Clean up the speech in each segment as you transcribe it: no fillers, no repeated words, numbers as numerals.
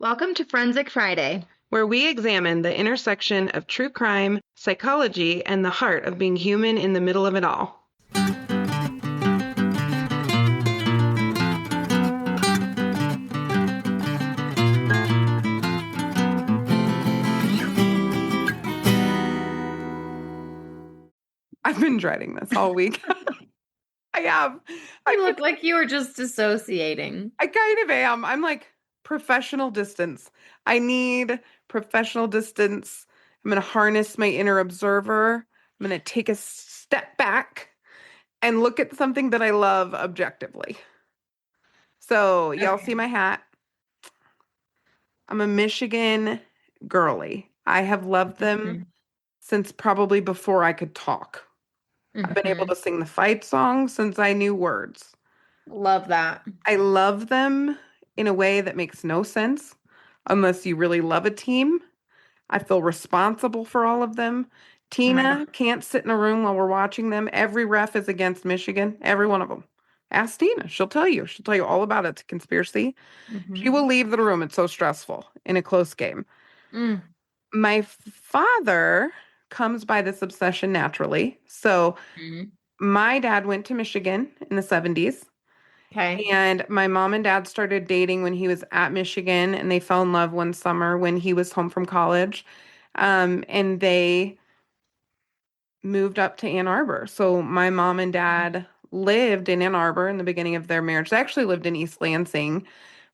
Welcome to Forensic Friday. where we examine the intersection of true crime, psychology, and the heart of being human in the middle of it all. I've been dreading this all week. I have. You look like you were just dissociating. I kind of am. I'm like professional distance. I need professional distance. I'm going to harness my inner observer. I'm going to take a step back and look at something that I love objectively. So, y'all see Okay. my hat? I'm a Michigan girly. I have loved them Mm-hmm. since probably before I could talk. I've been able Mm-hmm. to sing the fight song since I knew words. Love that. I love them in a way that makes no sense unless you really love a team. I feel responsible for all of them. Uh-huh. Tina can't sit in a room while we're watching them. Every ref is against Michigan, every one of them. Ask Tina. She'll tell you. She'll tell you all about it. It's a conspiracy. She Mm-hmm. will leave the room. It's so stressful in a close game. Mm. My father comes by this obsession naturally. So Mm. my dad went to Michigan in the 70s, Okay. and my mom and dad started dating when he was at Michigan, and they fell in love one summer when he was home from college. And they moved up to Ann Arbor. So my mom and dad lived in Ann Arbor in the beginning of their marriage. They actually lived in East Lansing.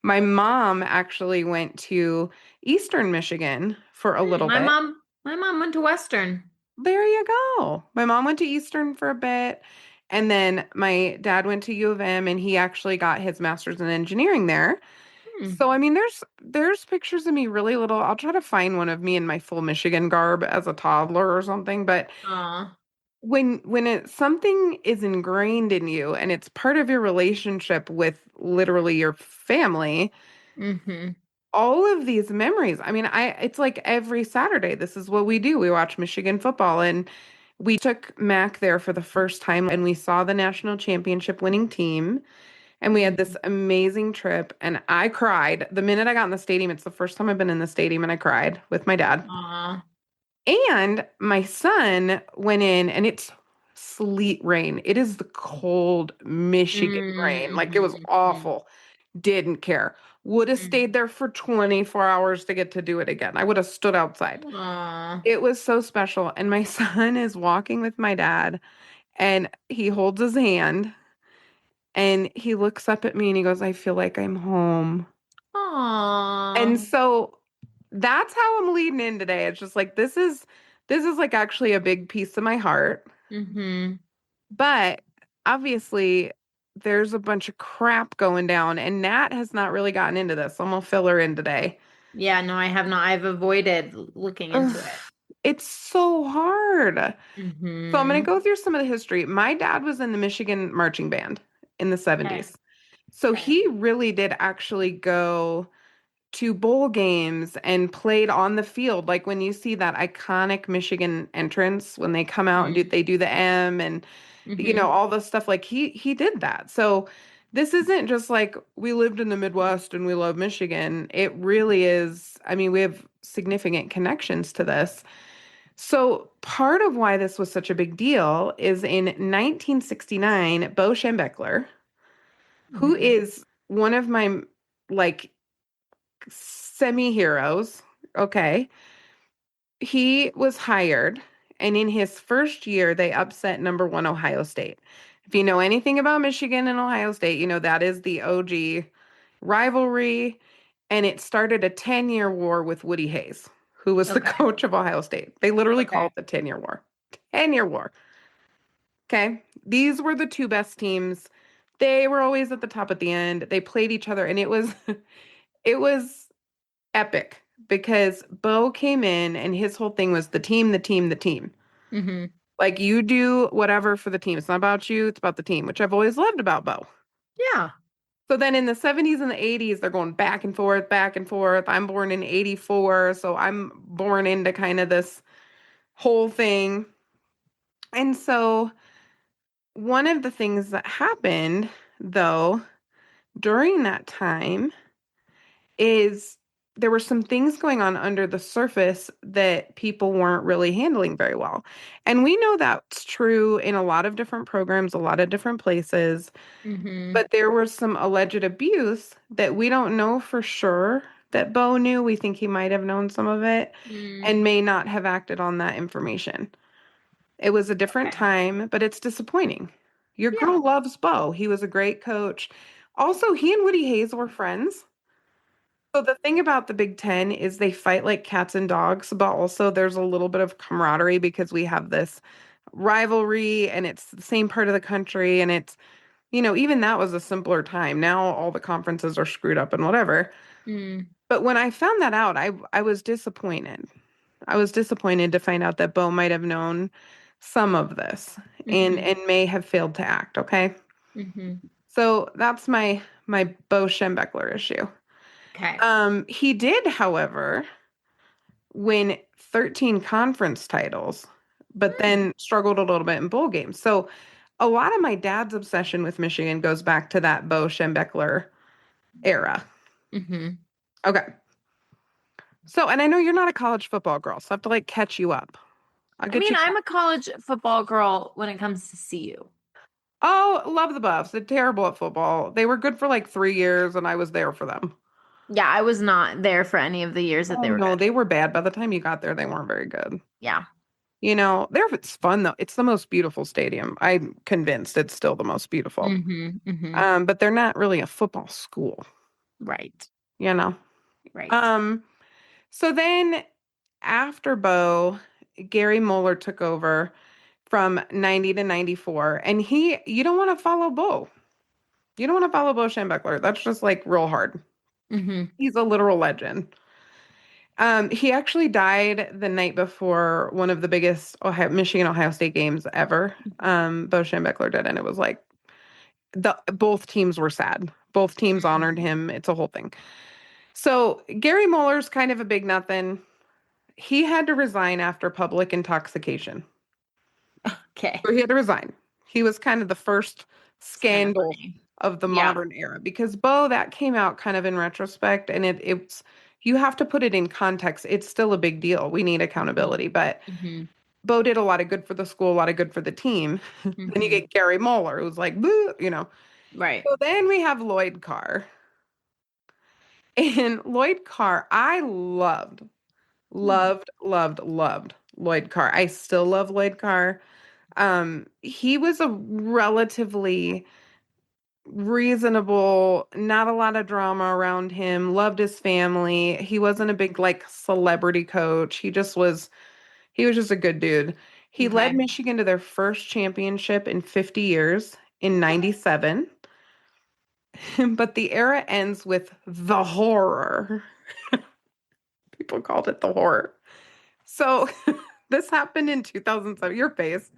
My mom actually went to Eastern Michigan for a little My bit. mom went to Western. There you go. My mom went to Eastern for a bit, and then my dad went to U of M, and he actually got his master's in engineering there. Hmm. So I mean, there's pictures of me really little. I'll try to find one of me in my full Michigan garb as a toddler or something. But Aw. when something is ingrained in you and it's part of your relationship with literally your family, Mm-hmm. all of these memories. I mean, I it's like every Saturday, this is what we do. We watch Michigan football, and we took Mac there for the first time, and we saw the national championship winning team, and we had this amazing trip, and I cried the minute I got in the stadium. It's the first time I've been in the stadium, and I cried with my dad. Aw. And my son went in, and it's sleet rain. It is the cold Michigan rain. Like, it was Mm-hmm. awful. Didn't care. Would have stayed there for 24 hours to get to do it again. I would have stood outside. Aw. It was so special. And my son is walking with my dad, and he holds his hand, and he looks up at me and he goes, I feel like I'm home. Aw. And so that's how I'm leading in today. It's just like this is like actually a big piece of my heart. Mm-hmm. But obviously there's a bunch of crap going down, and Nat has not really gotten into this. So I'm gonna fill her in today. Yeah, no, I have not. I've avoided looking into Ugh, it. it's so hard. So I'm gonna Mm-hmm. go through some of the history. My dad was in the Michigan marching band in the Okay. 70s. So Okay. he really did actually go to bowl games and played on the field. Like when you see that iconic Michigan entrance when they come out and Mm-hmm. they do the M, and Mm-hmm. all the stuff, like he did that. So this isn't just like we lived in the Midwest and we love Michigan. It really is. I mean, we have significant connections to this. So part of why this was such a big deal is in 1969, Bo Schembechler, who Mm-hmm. is one of my like semi-heroes, okay, he was hired, and in his first year, they upset number one Ohio State. If you know anything about Michigan and Ohio State, you know that is the OG rivalry, and it started a 10-year war with Woody Hayes, who was the Okay. coach of Ohio State. They literally call Okay. it the 10-year war. 10-year war. Okay. These were the two best teams. They were always at the top at the end. They played each other, and it was it was epic because Bo came in and his whole thing was the team, the team, the team. Mm-hmm. Like, you do whatever for the team. It's not about you, it's about the team, which I've always loved about Bo. Yeah. So then in the 70s and the 80s, they're going back and forth, back and forth. I'm born in 84, so I'm born into kind of this whole thing. And so one of the things that happened, though, during that time is there were some things going on under the surface that people weren't really handling very well. And we know that's true in a lot of different programs, a lot of different places, Mm-hmm. but there was some alleged abuse that we don't know for sure that Bo knew. We think he might have known some of it Mm. and may not have acted on that information. It was a different Okay. time, but it's disappointing. Your Yeah. girl loves Bo. He was a great coach. Also, he and Woody Hayes were friends. So the thing about the Big Ten is they fight like cats and dogs, but also there's a little bit of camaraderie because we have this rivalry and it's the same part of the country. And it's, even that was a simpler time. Now all the conferences are screwed up and whatever. Mm. But when I found that out, I was disappointed. I was disappointed to find out that Bo might have known some of this and Mm-hmm. and may have failed to act. Okay. Mm-hmm. So that's my Bo Schembechler issue. Okay. He did, however, win 13 conference titles, but Mm. then struggled a little bit in bowl games. So a lot of my dad's obsession with Michigan goes back to that Bo Schembechler era. Mm-hmm. Okay. So, and I know you're not a college football girl, so I have to like catch you up. I'll I get mean, you. I'm a college football girl when it comes to CU. Oh, love the Buffs. They're terrible at football. They were good for like 3 years, and I was there for them. Yeah, I was not there for any of the years that Oh they were no, good. they were bad. By the time you got there, they weren't very good. Yeah. It's fun though. It's the most beautiful stadium. I'm convinced it's still the most beautiful. Mm-hmm. Mm-hmm. But they're not really a football school, Right. you know. Right. Um, so then after Bo, Gary Moeller took over from 90 to 94, and you don't want to follow Bo. You don't want to follow Bo Schembechler. That's just like real hard. Mm-hmm. He's a literal legend. He actually died the night before one of the biggest Michigan Ohio State games ever. Bo Schembechler did, and it was like the both teams were sad. Both teams honored him. It's a whole thing. So Gary Muller's kind of a big nothing. He had to resign after public intoxication. Okay. So he had to resign. He was kind of the first It's kind of scandal funny. of the Yeah. modern era because Bo, that came out kind of in retrospect, and it's you have to put it in context. It's still a big deal. We need accountability, but Mm-hmm. Bo did a lot of good for the school, a lot of good for the team. Then you Mm-hmm. get Gary Moeller, who's like, boo. Right. So then we have Lloyd Carr. And Lloyd Carr, I loved, Hmm. loved, loved, loved Lloyd Carr. I still love Lloyd Carr. He was a relatively reasonable, not a lot of drama around him, loved his family. He wasn't a big like celebrity coach. He was just a good dude. He led Okay. Michigan to their first championship in 50 years in 97. But the era ends with the horror. People called it the horror. So this happened in 2007. Your face.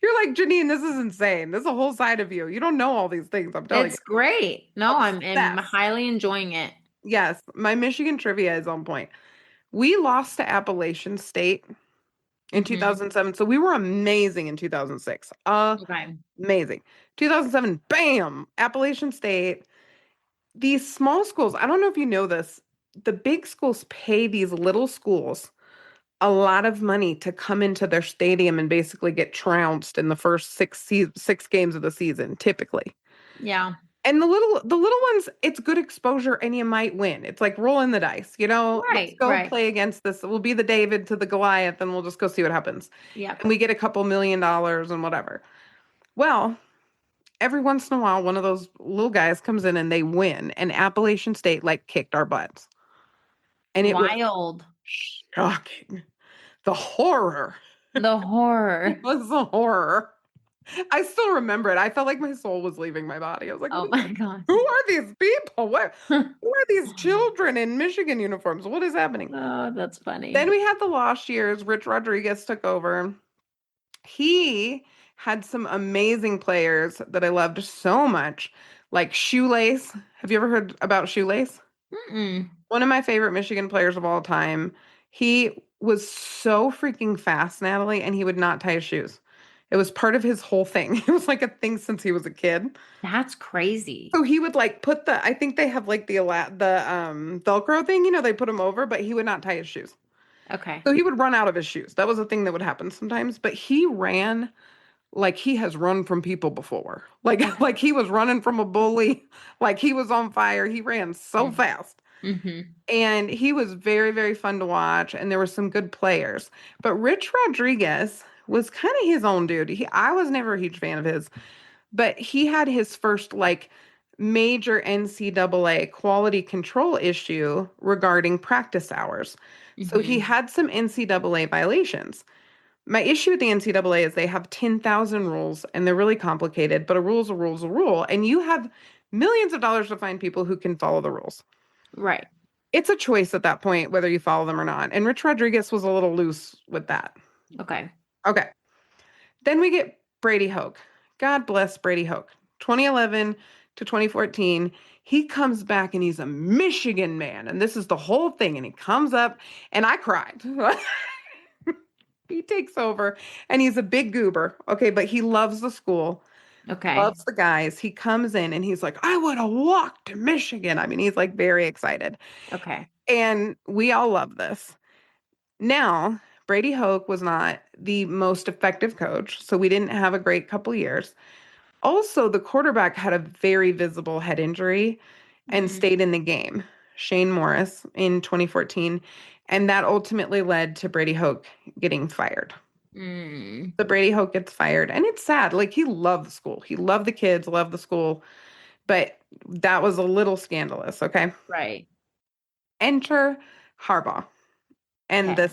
You're like, Jeannine, this is insane. There's a whole side of you. You don't know all these things. I'm telling you. It's great. No, I'm Obsessed. highly enjoying it. Yes, my Michigan trivia is on point. We lost to Appalachian State in Mm-hmm. 2007. So we were amazing in 2006. Okay. Amazing. 2007, bam, Appalachian State. These small schools, I don't know if you know this, the big schools pay these little schools a lot of money to come into their stadium and basically get trounced in the first six games of the season, typically. Yeah. And the little ones, it's good exposure and you might win. It's like rolling the dice, let's Right. go Right. play against this. We'll be the David to the Goliath and we'll just go see what happens. Yep. And we get a couple $1 million and whatever. Well, every once in a while, one of those little guys comes in and they win. And Appalachian State like kicked our butts. And it was Wild. shocking. The horror. The It horror. was a horror. I still remember it. I felt like my soul was leaving my body. I was like, Oh my God. who are these people? Who are these children in Michigan uniforms? What is happening? Oh, that's funny. Then we had the lost years. Rich Rodriguez took over. He had some amazing players that I loved so much, like Shoelace. Have you ever heard about Shoelace? Mm-mm. One of my favorite Michigan players of all time. He was so freaking fast, Natalie, and he would not tie his shoes. It was part of his whole thing. It was like a thing since he was a kid. That's crazy. So he would like put I think they have like the Velcro thing, they put him over, but he would not tie his shoes. Okay. So he would run out of his shoes. That was a thing that would happen sometimes, but he ran like he has run from people before. Like Okay. like he was running from a bully, like he was on fire. He ran so fast. Mm-hmm. And he was very, very fun to watch, and there were some good players. But Rich Rodriguez was kind of his own dude. I was never a huge fan of his, but he had his first like major NCAA quality control issue regarding practice hours. So he Mm-hmm. had some NCAA violations. My issue with the NCAA is they have 10,000 rules and they're really complicated, but a rule is a rule is a rule. And you have millions of dollars to find people who can follow the rules. Right. It's a choice at that point whether you follow them or not. And Rich Rodriguez was a little loose with that. Okay. Okay. Then we get Brady Hoke. God bless Brady Hoke. 2011 to 2014, he comes back and he's a Michigan man. And this is the whole thing. And he comes up and I cried. He takes over and he's a big goober. Okay, but he loves the school, Okay. loves the guys. He comes in and he's like, I would have walked to Michigan. I mean, he's like very excited. Okay. And we all love this. Now, Brady Hoke was not the most effective coach, so we didn't have a great couple years. Also, the quarterback had a very visible head injury and Mm. stayed in the game, Shane Morris, in 2014. And that ultimately led to Brady Hoke getting fired. Mm. So Brady Hoke gets fired. And it's sad. Like, he loved the school. He loved the kids, loved the school. But that was a little scandalous, okay? Right. Enter Harbaugh. And Okay.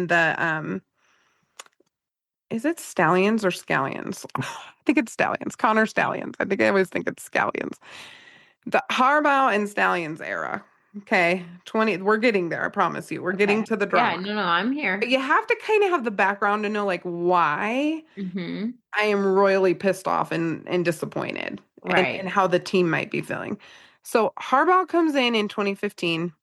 the is it Stallions or Scallions? I think it's Stallions. Connor Stallions. I think I always think it's Scallions. The Harbaugh and Stallions era. Okay. 20, we're getting there, I promise you. We're getting Okay. to the Yeah, drama. no, no, I'm But here. you have to kind of have the background to know like why Mm-hmm. I am royally pissed off and disappointed and Right. how the team might be feeling. So Harbaugh comes in 2015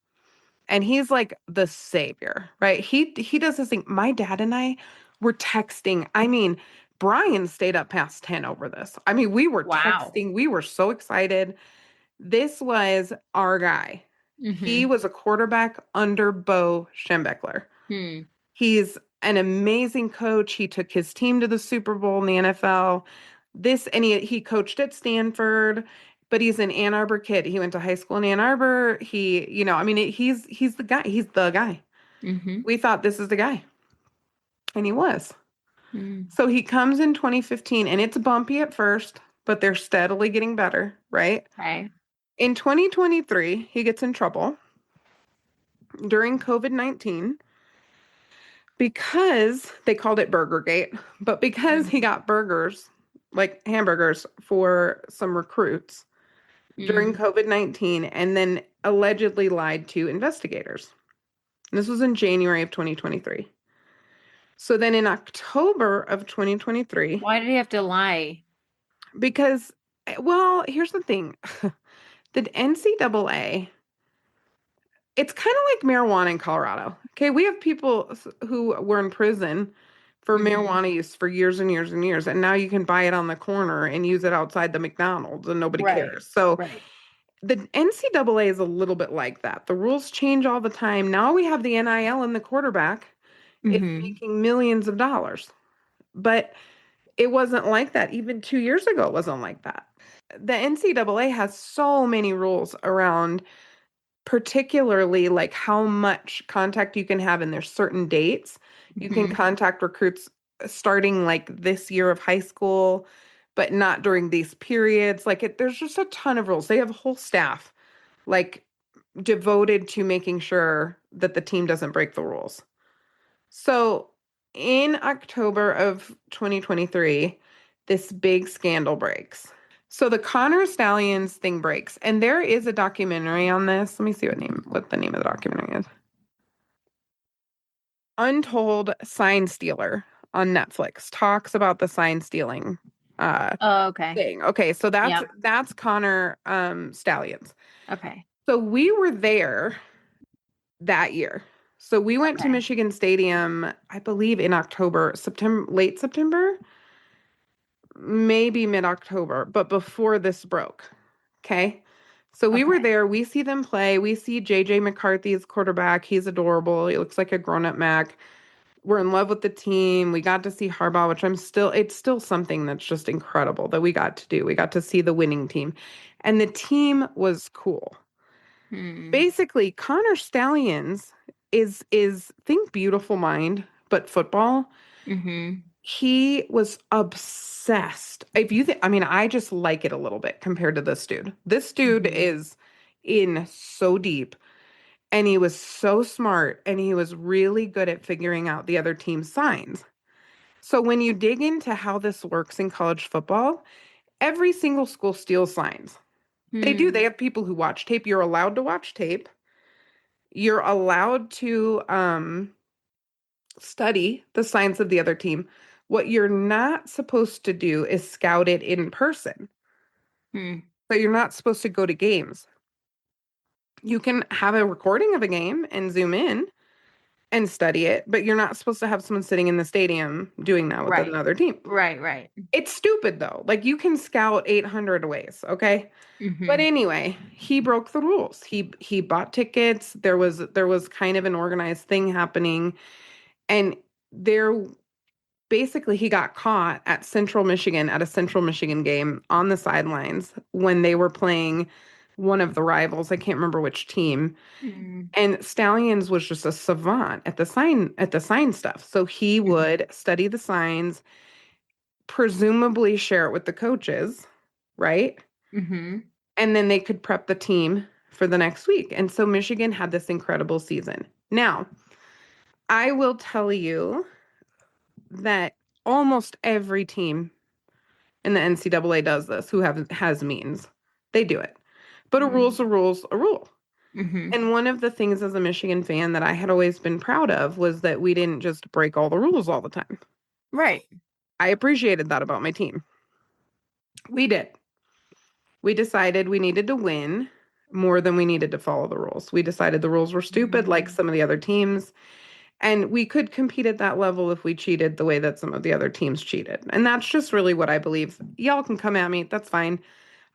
and he's like the savior, right? He does this thing. My dad and I were texting. I mean, Brian stayed up past 10 over this. I mean, we were Wow. texting. We were so excited. This was our guy. He Mm-hmm. was a quarterback under Bo Schembechler. Hmm. He's an amazing coach. He took his team to the Super Bowl in the NFL. He coached at Stanford, but he's an Ann Arbor kid. He went to high school in Ann Arbor. I mean, he's the guy. He's the guy. Mm-hmm. We thought this is the guy, and he was. Mm. So he comes in 2015, and it's bumpy at first, but they're steadily getting better, right? Okay. In 2023, he gets in trouble during COVID-19 because they called it Burgergate, but because he Mm. got burgers, like hamburgers, for some recruits during Mm. COVID-19 and then allegedly lied to investigators. This was in January of 2023. So then in October of 2023, Why did he have to lie? because, well, here's the thing. The NCAA, it's kind of like marijuana in Colorado. Okay, we have people who were in prison for Mm-hmm. marijuana use for years and years and years, and now you can buy it on the corner and use it outside the McDonald's and nobody Right. cares. So Right. the NCAA is a little bit like that. The rules change all the time. Now we have the NIL and the quarterback is Mm-hmm. making millions of dollars. But it wasn't like that. Even 2 years ago, it wasn't like that. The NCAA has so many rules around, particularly like how much contact you can have, and there's certain dates. You can Mm-hmm. contact recruits starting like this year of high school, but not during these periods. There's just a ton of rules. They have a whole staff like devoted to making sure that the team doesn't break the rules. So in October of 2023, this big scandal breaks. So the Connor Stallions thing breaks, and there is a documentary on this. Let me see what the name of the documentary is. Untold Sign Stealer on Netflix talks about the sign stealing uh Oh, okay. thing. Okay, so that's Yep. that's Connor Stallions. Okay. So we were there that year. So we went to Okay. Michigan Stadium, I believe in October, September, late September. maybe mid-October, but before this broke. Okay. So we were Okay. there. We see them play. We see JJ McCarthy's quarterback. He's adorable. He looks like a grown-up Mac. We're in love with the team. We got to see Harbaugh, which it's still something that's just incredible that we got to do. We got to see the winning team. And the team was cool. Hmm. Basically, Connor Stallions is think beautiful mind, but football. Mm-hmm. He was obsessed. If you think, I mean, I just like it a little bit compared to this dude. This dude Mm-hmm. is in so deep and he was so smart and he was really good at figuring out the other team's signs. So when you dig into how this works in college football, every single school steals signs. They do. They Hmm. have people who watch tape. You're allowed to watch tape. You're allowed to study the signs of the other team. What you're not supposed to do is scout it in person. Hmm. So you're not supposed to go to games. You can have a recording of a game and zoom in and study it, but you're not supposed to have someone sitting in the stadium doing that with Right. another team. Right. Right. It's stupid though. Like you can scout 800 ways, okay? But Mm-hmm. anyway, he broke the rules. He bought tickets. There was kind of an organized thing happening and there basically he got caught at Central Michigan at a Central Michigan game on the sidelines when they were playing one of the rivals. I can't remember which team. Mm-hmm. And Stallions was just a savant at the sign stuff. So he would study the signs, presumably share it with the coaches, right? Mm-hmm. And then they could prep the team for the next week. And so Michigan had this incredible season. Now, I will tell you that almost every team in the NCAA does this who has means. They do it. But a rule's a rule's a rule. Mm-hmm. And one of the things as a Michigan fan that I had always been proud of was that we didn't just break all the rules all the time. Right. I appreciated that about my team. We did. We decided we needed to win more than we needed to follow the rules. We decided the rules were stupid, like Mm-hmm. some of the other teams. And we could compete at that level if we cheated the way that some of the other teams cheated. And that's just really what I believe. Y'all can come at me. That's fine.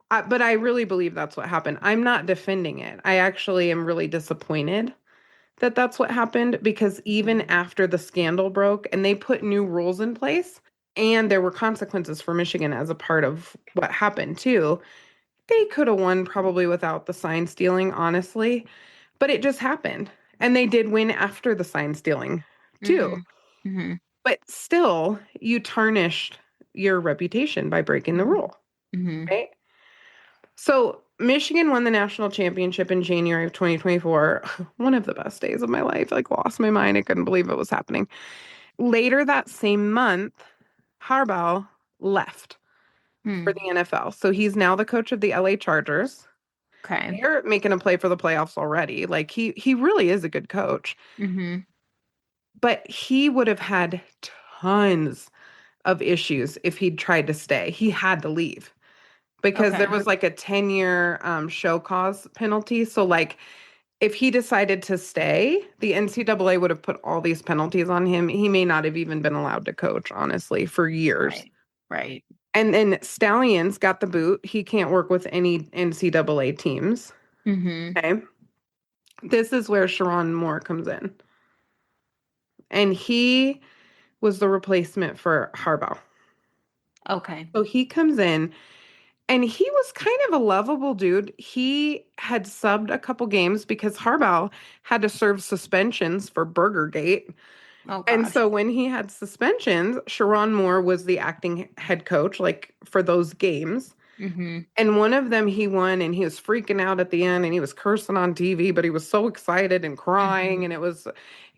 But I really believe that's what happened. I'm not defending it. I actually am really disappointed that that's what happened because even after the scandal broke and they put new rules in place and there were consequences for Michigan as a part of what happened too, they could have won probably without the sign stealing, honestly. But it just happened. And they did win after the sign stealing too. Mm-hmm. Mm-hmm. But still, you tarnished your reputation by breaking the rule, Mm-hmm. right? So Michigan won the national championship in January of 2024. One of the best days of my life. Like lost my mind. I couldn't believe it was happening. Later that same month, Harbaugh left for Hmm. the NFL. So he's now the coach of the LA Chargers. Okay. They're making a play for the playoffs already. Like he really is a good coach. Mm-hmm. But he would have had tons of issues if he'd tried to stay. He had to leave because there Okay. was like a 10-year show cause penalty. So like if he decided to stay, the NCAA would have put all these penalties on him. He may not have even been allowed to coach, honestly, for years. Right. Right. And then Stallions got the boot. He can't work with any NCAA teams. Mm-hmm. Okay. This is where Sherrone Moore comes in. And he was the replacement for Harbaugh. Okay. So he comes in and he was kind of a lovable dude. He had subbed a couple games because Harbaugh had to serve suspensions for Burgergate. Oh And gosh. so when he had suspensions, Sherrone Moore was the acting head coach, like for those games. Mm-hmm. And one of them he won and he was freaking out at the end and he was cursing on TV, but he was so excited and crying. And Mm-hmm. it was,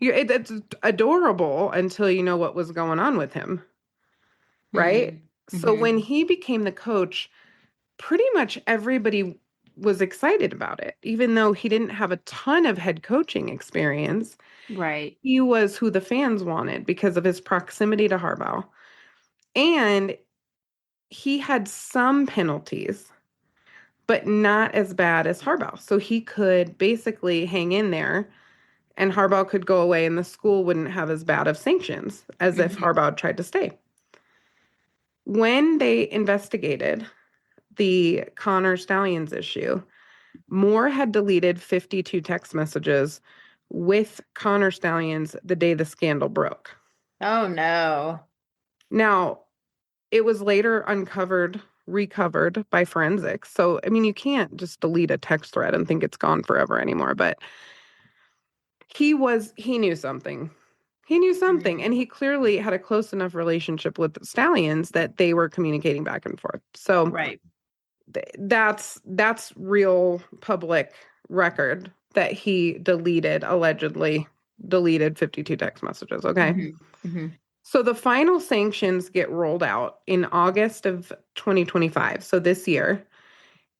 it's adorable until you know what was going on with him, right? So when Mm-hmm. he became the coach, pretty much everybody was excited about it, even though he didn't have a ton of head coaching experience. Right. He was who the fans wanted because of his proximity to Harbaugh. And he had some penalties, but not as bad as Harbaugh. So he could basically hang in there and Harbaugh could go away and the school wouldn't have as bad of sanctions as if Mm-hmm. Harbaugh tried to stay. When they investigated the Connor Stallions issue, Moore had deleted 52 text messages with Connor Stallions the day the scandal broke. Oh no. Now, it was later recovered by forensics. So, I mean, you can't just delete a text thread and think it's gone forever anymore, but he knew something. He knew something, and he clearly had a close enough relationship with the Stallions that they were communicating back and forth. So, Right. that's real public record that he allegedly deleted 52 text messages, okay? So the final sanctions get rolled out in August of 2025, so this year.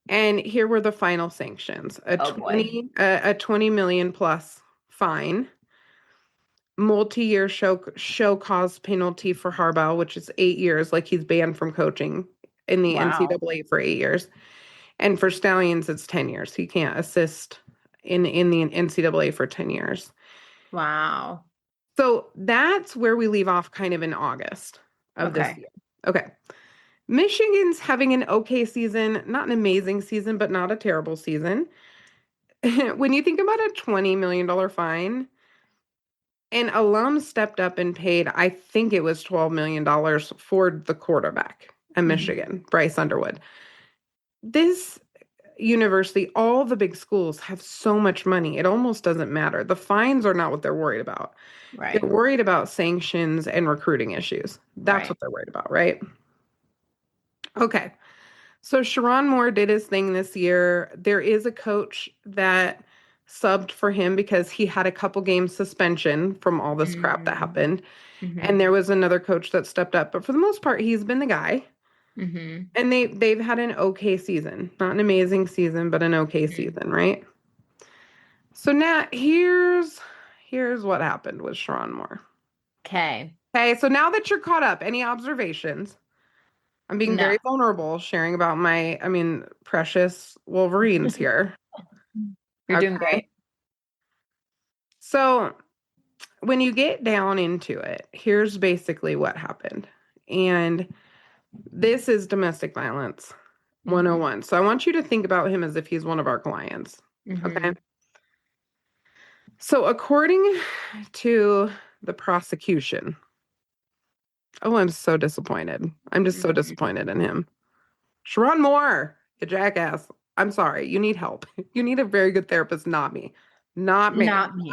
And here were the final sanctions. Oh boy. A 20 million plus fine, multi-year show cause penalty for Harbaugh, which is 8 years, like he's banned from coaching in the Wow. NCAA for 8 years. And for Stallions, it's 10 years. He can't assist in the NCAA for 10 years. Wow. So that's where we leave off kind of in August of this Okay. year. Okay. Michigan's having an okay season, not an amazing season, but not a terrible season. When you think about a $20 million fine, an alum stepped up and paid, I think it was $12 million for the quarterback at Michigan, Bryce Underwood. This university, all the big schools have so much money, it almost doesn't matter. The fines are not what they're worried about. They're Right. worried about sanctions and recruiting issues. That's Right. what they're worried about, right? Okay. So Sherrone Moore did his thing this year. There is a coach that subbed for him because he had a couple games suspension from all this crap that happened. And there was another coach that stepped up. But for the most part, he's been the guy. And they've had an okay season. Not an amazing season, but an okay season, right? So now here's what happened with Sherrone Moore. Okay. Okay, so now that you're caught up, any observations? I'm being No. very vulnerable, sharing about precious Wolverines here. You're doing Okay. great. So when you get down into it, here's basically what happened. And this is domestic violence 101. So I want you to think about him as if he's one of our clients. Okay. So according to the prosecution, oh, I'm so disappointed. I'm just so disappointed in him. Sherrone Moore, you jackass. I'm sorry. You need help. You need a very good therapist, not me. Not me. Not me.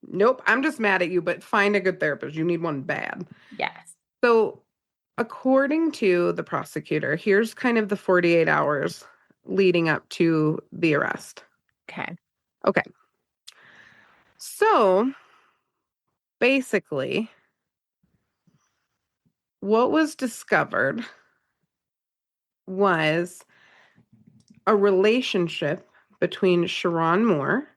Nope. I'm just mad at you, but find a good therapist. You need one bad. Yes. So, according to the prosecutor, here's kind of the 48 hours leading up to the arrest. Okay. Okay. So, basically, what was discovered was a relationship between Sherrone Moore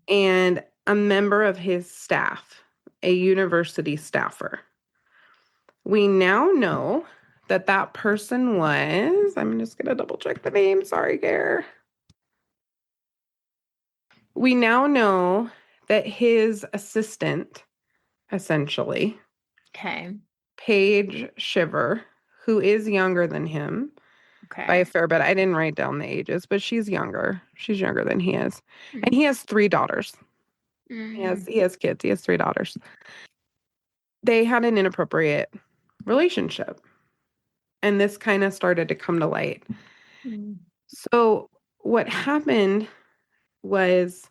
and a member of his staff, a university staffer. We now know that that person was, I'm just going to double check the name. Sorry, Gare. We now know that his assistant, essentially, Okay. Paige Shiver, who is younger than him by a Okay. fair bit. I didn't write down the ages, but she's younger. She's younger than he is. And he has 3 daughters. He has kids. He has 3 daughters. They had an inappropriate relationship. And this kind of started to come to light. So what happened was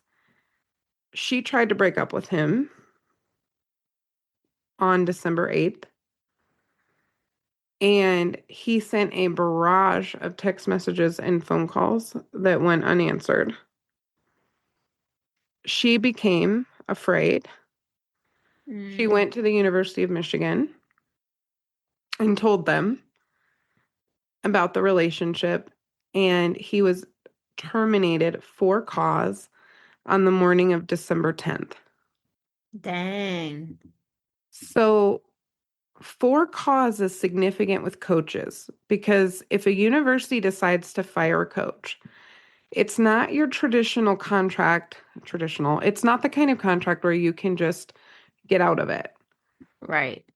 she tried to break up with him on December 8th. And he sent a barrage of text messages and phone calls that went unanswered. She became afraid. She went to the University of Michigan and told them about the relationship, and he was terminated for cause on the morning of December 10th. Dang. So, for cause is significant with coaches because if a university decides to fire a coach, it's not your traditional contract. It's not the kind of contract where you can just get out of it. Right.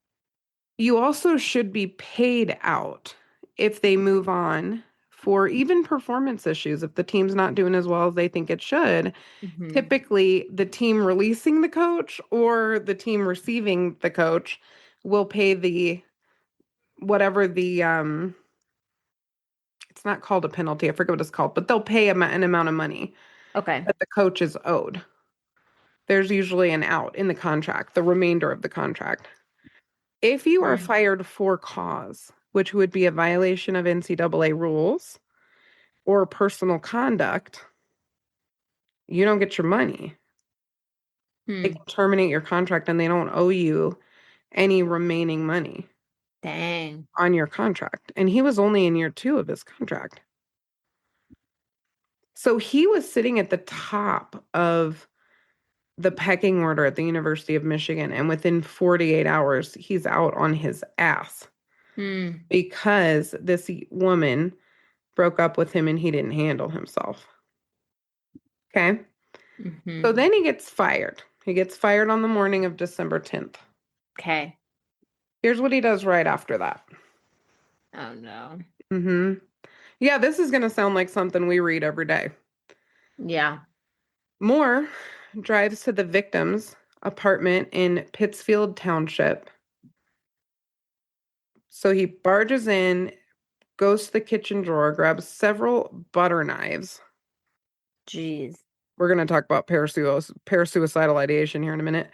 You also should be paid out if they move on for even performance issues. If the team's not doing as well as they think it should, Hmm. typically the team releasing the coach or the team receiving the coach will pay the whatever the it's not called a penalty. I forget what it's called, but they'll pay an amount of money Okay. that the coach is owed. There's usually an out in the contract, the remainder of the contract. If you are Mm. fired for cause, which would be a violation of NCAA rules or personal conduct, you don't get your money. They Hmm. can terminate your contract and they don't owe you any remaining money Dang. on your contract. And he was only in year 2 of his contract. So he was sitting at the top of the pecking order at the University of Michigan. And within 48 hours, he's out on his ass Hmm. because this woman broke up with him and he didn't handle himself. Okay. So Hmm. then he gets fired. He gets fired on the morning of December 10th. Okay. Here's what he does right after that. Oh no. Hmm. Yeah, this is going to sound like something we read every day. Yeah. Moore drives to the victim's apartment in Pittsfield Township. So he barges in, goes to the kitchen drawer, grabs several butter knives. Jeez. We're going to talk about parasuicidal ideation here in a minute.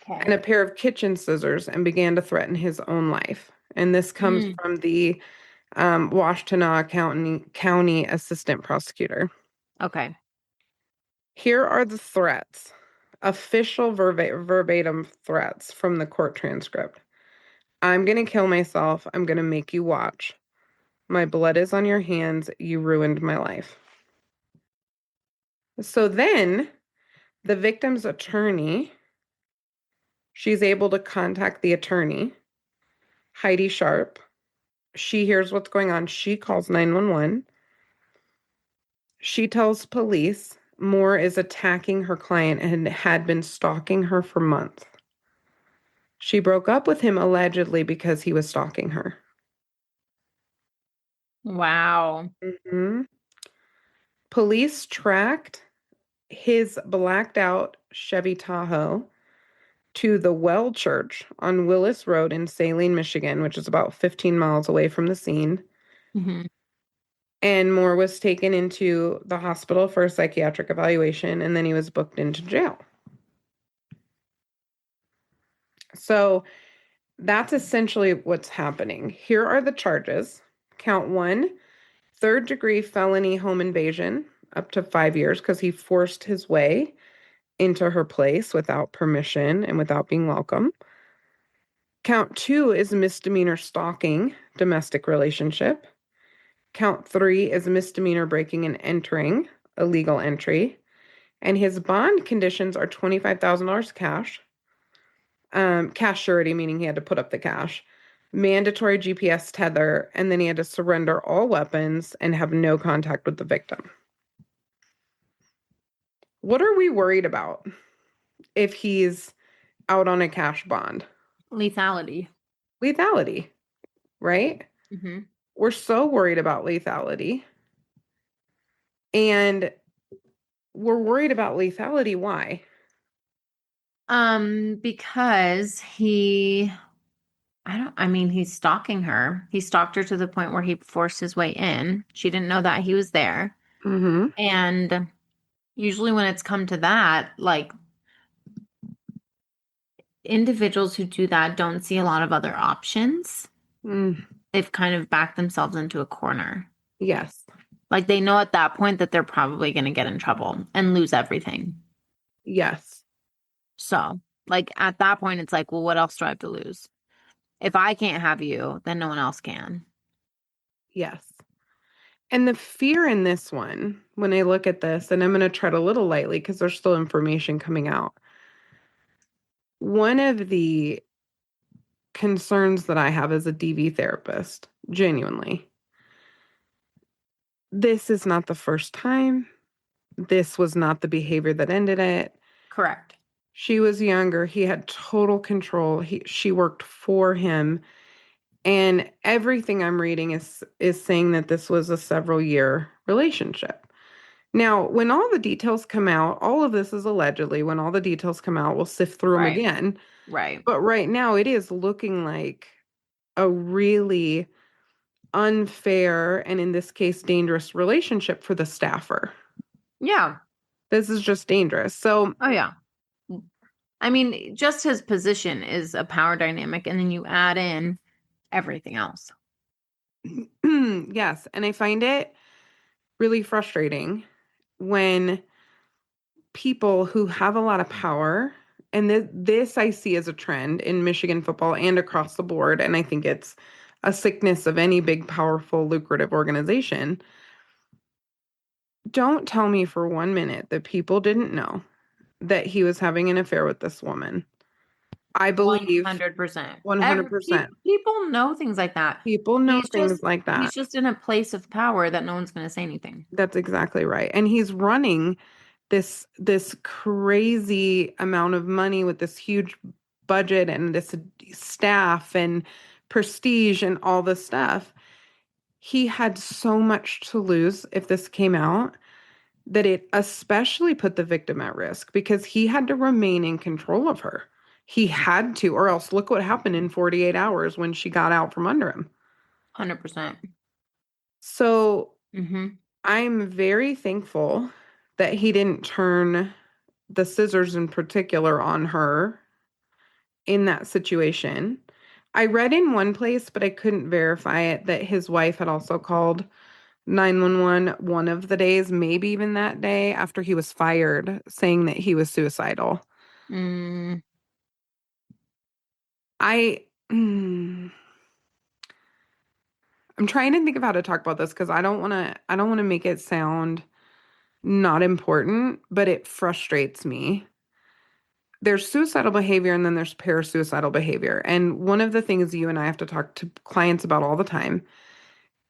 And Okay. a pair of kitchen scissors and began to threaten his own life. And this comes Mm. from the Washtenaw County Assistant Prosecutor. Okay. Here are the threats, official verbatim threats from the court transcript. I'm going to kill myself. I'm going to make you watch. My blood is on your hands. You ruined my life. So then the victim's attorney, she's able to contact the attorney, Heidi Sharp. She hears what's going on. She calls 911. She tells police Moore is attacking her client and had been stalking her for months. She broke up with him allegedly because he was stalking her. Wow. Mhm. Police tracked his blacked out Chevy Tahoe to the Well Church on Willis Road in Saline, Michigan, which is about 15 miles away from the scene. Hmm. And Moore was taken into the hospital for a psychiatric evaluation, and then he was booked into jail. So that's essentially what's happening. Here are the charges. Count 1, third-degree felony home invasion, up to 5 years, because he forced his way into her place without permission and without being welcome. Count 2 is misdemeanor stalking, domestic relationship. Count 3 is misdemeanor breaking and entering, illegal entry. And his bond conditions are $25,000 cash. Cash surety, meaning he had to put up the cash. Mandatory GPS tether, and then he had to surrender all weapons and have no contact with the victim. What are we worried about if he's out on a cash bond? Lethality. Lethality, right? Hmm. We're so worried about lethality. And we're worried about lethality. Why? Because I mean, he's stalking her. He stalked her to the point where he forced his way in. She didn't know that he was there. Mm-hmm. And usually when it's come to that, like individuals who do that don't see a lot of other options. Mm, They've kind of backed themselves into a corner. yes. Like they know at that point that they're probably going to get in trouble and lose everything. Yes. So, like at that point, it's like, well, what else do I have to lose? If I can't have you, then no one else can. Yes. And the fear in this one, when I look at this, and I'm going to tread a little lightly because there's still information coming out. One of the concerns that I have as a DV therapist, genuinely, this is not the first time. This was not the behavior that ended it. Correct. She was younger. He had total control. She worked for him. And everything I'm reading is saying that this was a several year relationship. Now, when all the details come out, all of this is allegedly, when all the details come out, we'll sift through them Right. again. Right. But right now, it is looking like a really unfair and, in this case, dangerous relationship for the staffer. Yeah. This is just dangerous. So, Oh, yeah. I mean, just his position is a power dynamic, and then you add in everything else. yes. And I find it really frustrating when people who have a lot of power, and this I see as a trend in Michigan football and across the board, and I think it's a sickness of any big, powerful, lucrative organization. Don't tell me for 1 minute that people didn't know that he was having an affair with this woman. I believe 100%. 100% People know things like that. people know things like He's that. just in a place of power that no one's going to say anything. That's exactly right. And he's running this crazy amount of money with this huge budget and this staff and prestige and all this stuff. He had so much to lose if this came out, that it especially put the victim at risk because he had to remain in control of her. He had to, or else look what happened in 48 hours when she got out from under him. 100%. So Mm-hmm. I'm very thankful that he didn't turn the scissors in particular on her in that situation. I read in one place, but I couldn't verify it, that his wife had also called 911 one of the days, maybe even that day after he was fired, saying that he was suicidal. Mm, I I'm trying to think of how to talk about this because I don't want to make it sound not important, but it frustrates me. There's suicidal behavior and then there's parasuicidal behavior. And one of the things you and I have to talk to clients about all the time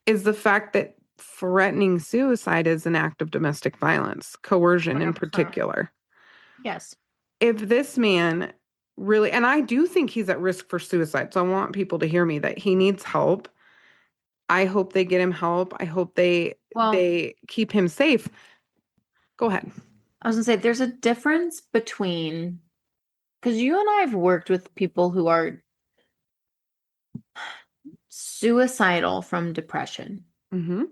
is the fact that threatening suicide is an act of domestic violence, coercion in 100%. particular. Yes. If this man really, and I do think he's at risk for suicide, so I want people to hear me that he needs help. I hope they get him help. I hope they Well, they keep him safe. Go ahead. I was going to say there's a difference between, because you and I have worked with people who are suicidal from depression. Mm-hmm.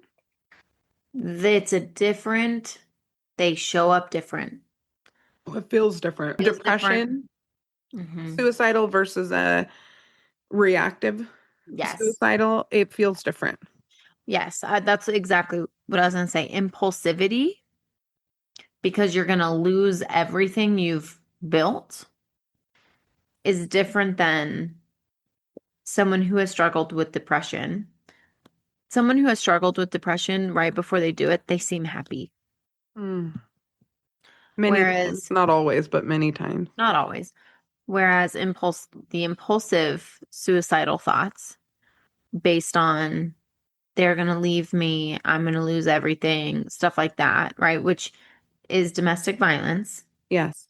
It's a different, they show up different. It feels different. Feels different. Depression, Hmm. suicidal versus a reactive Yes. suicidal, it feels different. Yes. That's exactly what I was going to say. Impulsivity, because you're going to lose everything you've built, is different than someone who has struggled with depression. Someone who has struggled with depression right before they do it, they seem happy. Mm. Many times, Whereas, not always, but many times. not always. Whereas the impulsive suicidal thoughts based on they're going to leave me, I'm going to lose everything, stuff like that, right? Which is domestic violence, Yes,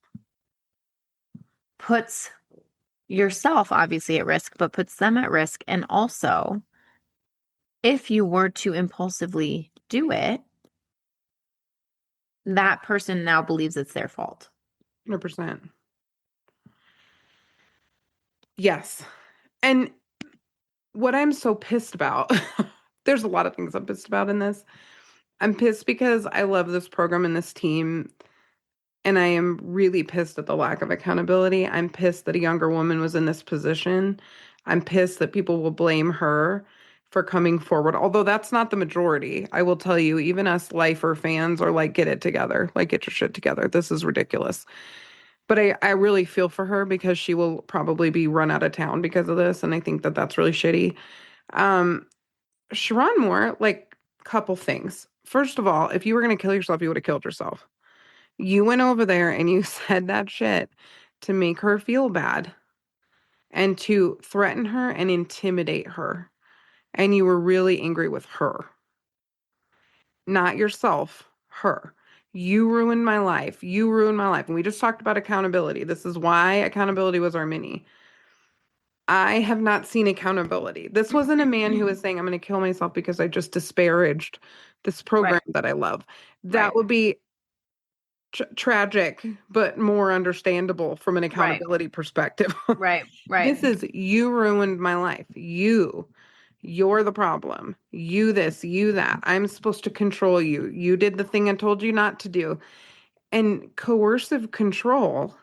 puts yourself obviously at risk, but puts them at risk. And also, if you were to impulsively do it, that person now believes it's their fault. 100%. Yes. And what I'm so pissed about, there's a lot of things I'm pissed about in this. I'm pissed because I love this program and this team, and I am really pissed at the lack of accountability. I'm pissed that a younger woman was in this position. I'm pissed that people will blame her for coming forward, although that's not the majority. I will tell you, even us lifer fans are like, get it together, like, get your shit together. This is ridiculous. But I really feel for her because she will probably be run out of town because of this, and I think that that's really shitty. Um, Sherrone Moore, like, couple things. First of all, if you were going to kill yourself, you would have killed yourself. You went over there and you said that shit to make her feel bad and to threaten her and intimidate her. And you were really angry with her, not yourself, her. You ruined my life. You ruined my life. And we just talked about accountability. This is why accountability was our mini. I have not seen accountability. This wasn't a man who was saying, I'm going to kill myself because I just disparaged this program Right, that I love. That right, would be tragic, but more understandable from an right, accountability perspective. right, right. This is you ruined my life. You're the problem. You this, you that. I'm supposed to control you. You did the thing I told you not to do. And coercive control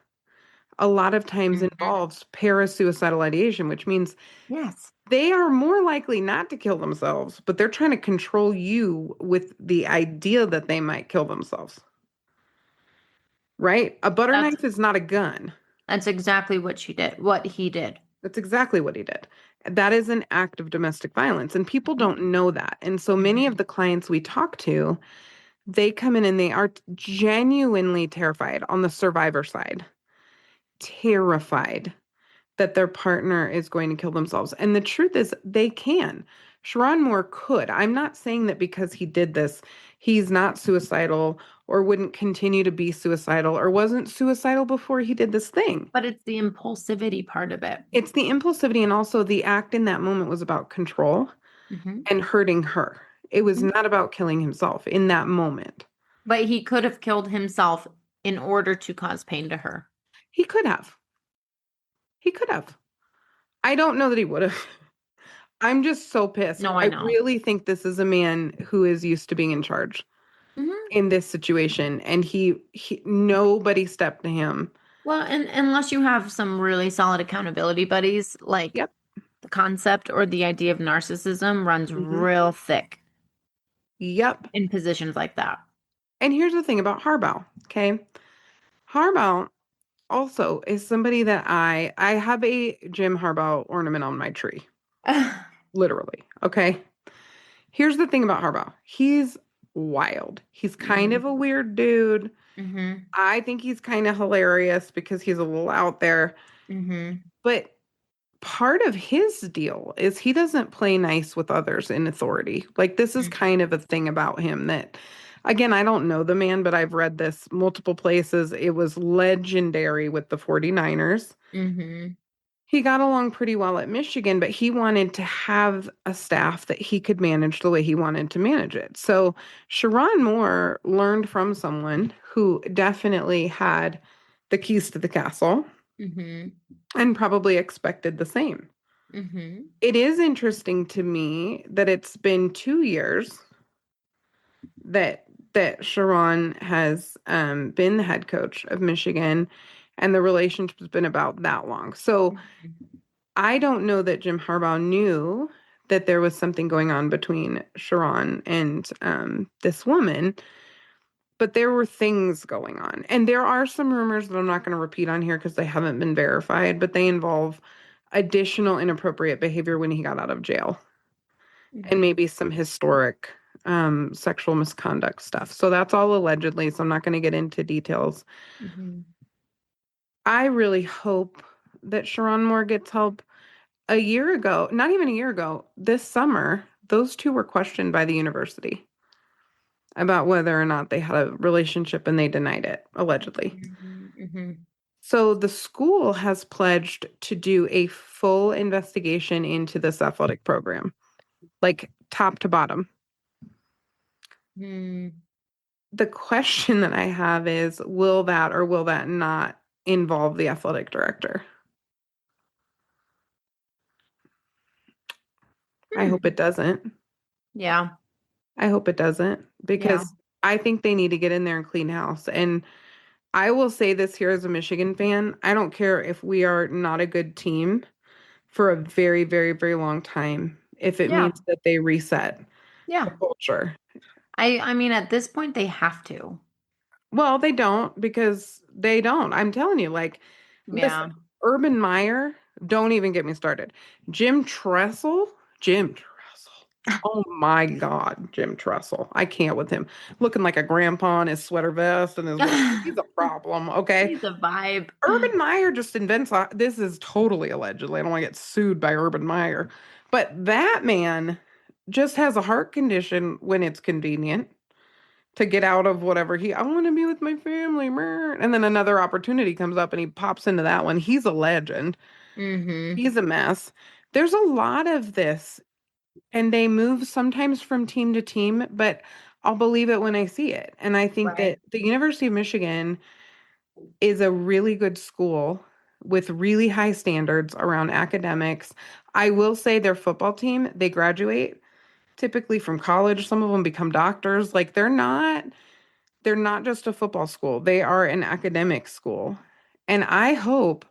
a lot of times Mhm. involves parasuicidal ideation, which means Yes. they are more likely not to kill themselves, but they're trying to control you with the idea that they might kill themselves, right? A butter That's knife is not a gun. that's exactly what she did, what he did. That's exactly what he did. That is an act of domestic violence, and people Mhm. don't know that. And so many of Mhm. the clients we talk to, they come in and they are genuinely terrified on the survivor side, terrified that their partner is going to kill themselves. And the truth is, they can. Sherrone Moore could. I'm not saying that because he did this, he's not suicidal or wouldn't continue to be suicidal or wasn't suicidal before he did this thing. But it's the impulsivity part of it. It's the impulsivity, and also the act in that moment was about control Mhm. and hurting her. It was Mhm. not about killing himself in that moment. But he could have killed himself in order to cause pain to her. He could have. He could have. I don't know that he would have. I'm just so pissed. No, I I know. really think this is a man who is used to being in charge Mhm. in this situation, and he nobody stepped to him. Well, and unless you have some really solid accountability buddies, like Yep. the concept or the idea of narcissism runs Hmm. real thick Yep. in positions like that. And here's the thing about Harbaugh, okay? Harbaugh also is somebody that I have a Jim Harbaugh ornament on my tree, literally, okay? Here's the thing about Harbaugh. He's wild. He's kind of Mhm. a weird dude. Mhm. I think he's kind of hilarious because he's a little out there. Mhm. But part of his deal is he doesn't play nice with others in authority. Like, this is kind of a thing about him that, again, I don't know the man, but I've read this multiple places. It was legendary with the 49ers. Mhm. He got along pretty well at Michigan, but he wanted to have a staff that he could manage the way he wanted to manage it. So Sherrone Moore learned from someone who definitely had the keys to the castle Mhm. and probably expected the same. Mhm. It is interesting to me that it's been 2 years that Sherrone has been the head coach of Michigan, and the relationship's been about that long. So Mhm. I don't know that Jim Harbaugh knew that there was something going on between Sherrone and this woman, but there were things going on. And there are some rumors that I'm not going to repeat on here because they haven't been verified, but they involve additional inappropriate behavior when he got out of jail and Mhm. maybe some historic sexual misconduct stuff. So that's all allegedly, so I'm not going to get into details. Mhm. I really hope that Sherrone Moore gets help. A year ago, not even a year ago, this summer, those two were questioned by the university about whether or not they had a relationship, and they denied it, allegedly. Mhm. Mhm. So the school has pledged to do a full investigation into this athletic program, like top to bottom. Mhm. The question that I have is, will that or will that not involve the athletic director? I hope Hmm. it doesn't. Yeah. I hope it doesn't, Yeah. because I think they need to get in there and clean house. And I will say this here as a Michigan fan. I don't care if we are not a good team for a very, very, very long time, if it Yeah. means that they reset the Yeah. culture. I mean at this point they have to. Well, they don't, because they don't. I'm telling you, like, listen, Yeah. Urban Meyer, don't even get me started. Jim Tressel, Jim Tressel. Oh my God, Jim Tressel. I can't with him. Looking like a grandpa in his sweater vest and his little, he's a problem, okay? He's a vibe. Urban Meyer just invents, this is totally allegedly. I don't want to get sued by Urban Meyer. But that man just has a heart condition when it's convenient to get out of whatever I want to be with my family. Meh. And then another opportunity comes up and he pops into that one. He's a legend. Mm-hmm. He's a mess. There's a lot of this, and they move sometimes from team to team, but I'll believe it when I see it. And I think Right. that the University of Michigan is a really good school with really high standards around academics. I will say their football team, they graduate typically from college. Some of them become doctors. Like they're not just a football school. They are an academic school. And I hope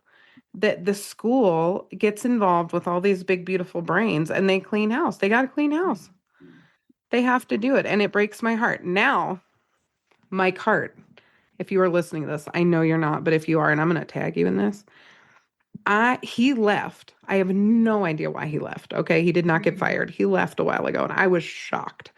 that the school gets involved with all these big, beautiful brains and they clean house. They got to clean house. They have to do it. And it breaks my heart. Now, Mike Hart, if you are listening to this, I know you're not, but if you are, and I'm going to tag you in this, he left. I have no idea why he left. Okay. He did not get Mm. fired. He left a while ago and I was shocked.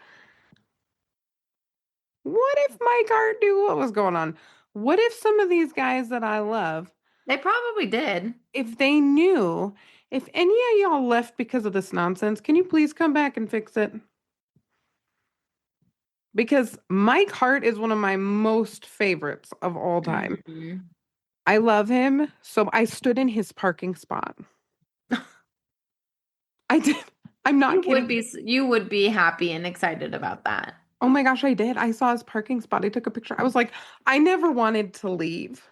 What if Mike Hart knew what was going on? What if some of these guys that I love, They probably did. if they knew, if any of y'all left because of this nonsense, can you please come back and fix it? Because Mike Hart is one of my most favorites of all time. Mm-hmm. I love him. So I stood in his parking spot. I did. I'm not kidding. You would be happy and excited about that. Oh my gosh, I did. I saw his parking spot. I took a picture. I was like, I never wanted to leave.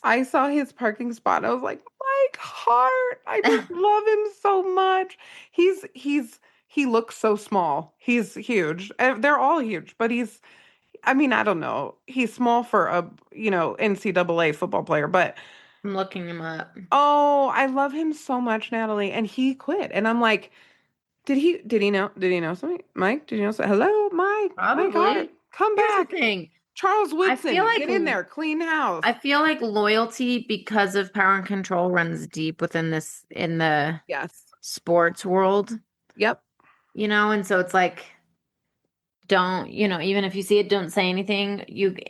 I saw his parking spot. I was like, Mike Hart. I just love him so much. He looks so small. He's huge. They're all huge, but I mean, I don't know. He's small for a, NCAA football player, but I'm looking him up. oh, I love him so much, Natalie. And he quit. And I'm like, did he know something? Mike, did you know something? Hello, Mike Hart, Probably. come Here's the back. thing. Charles I feel Woodson, like get in there, clean house. I feel like loyalty because of power and control runs deep within this in the Yes. sports world, Yep. and so it's like don't, even if you see it, don't say anything.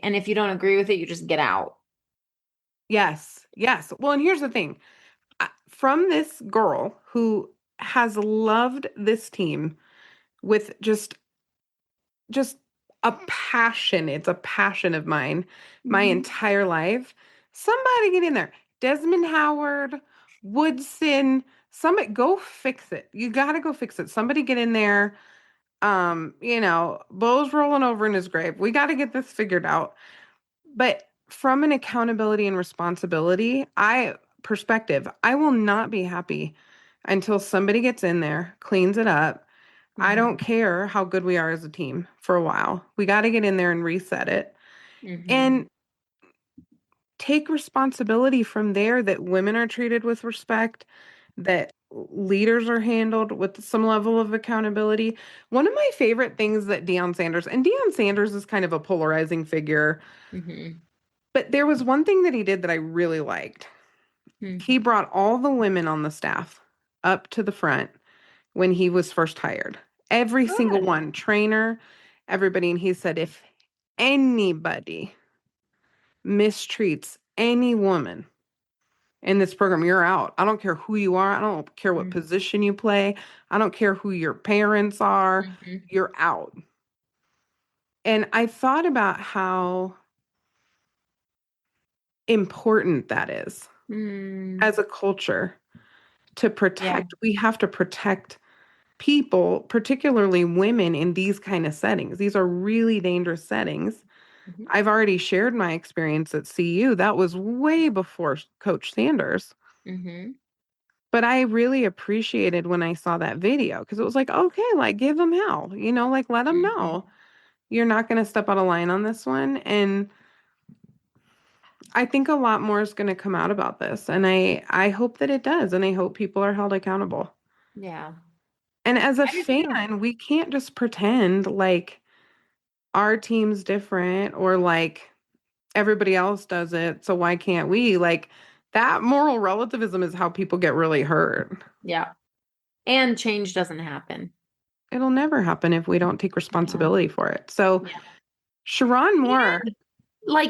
And if you don't agree with it, you just get out. Yes. Yes. Well, and here's the thing. From this girl who has loved this team with just a passion. It's a passion of mine my Mhm. entire life. Somebody get in there. Desmond Howard, Woodson, somebody go fix it. You got to go fix it. Somebody get in there. Bo's rolling over in his grave. We got to get this figured out. But from an accountability and responsibility, perspective, I will not be happy until somebody gets in there, cleans it up. I don't Mhm. care how good we are as a team for a while. We got to get in there and reset it Mhm. and take responsibility from there that women are treated with respect, that leaders are handled with some level of accountability. One of my favorite things that Deion Sanders is kind of a polarizing figure, Mhm. but there was one thing that he did that I really liked. Mhm. He brought all the women on the staff up to the front when he was first hired. Every single Good. one, trainer, everybody. And he said, if anybody mistreats any woman in this program, you're out. I don't care who you are. I don't care what Mhm. position you play. I don't care who your parents are. Mhm. You're out. And I thought about how important that is Mm. as a culture to Yeah. protect. We have to protect people, particularly women, in these kind of settings. These are really dangerous settings. Mhm. I've already shared my experience at CU. That was way before Coach Sanders. Mhm. But I really appreciated when I saw that video because it was like, okay, like give them hell, like let them Mhm. know you're not going to step out of line on this one. And I think a lot more is going to come out about this. And I hope that it does. And I hope people are held accountable. Yeah. And as a I do too. fan, we can't just pretend like our team's different or like everybody else does it. So why can't we? Like that moral relativism is how people get really hurt. Yeah. And change doesn't happen. It'll never happen if we don't take Yeah. responsibility for it. So, Yeah. Sherrone Moore, And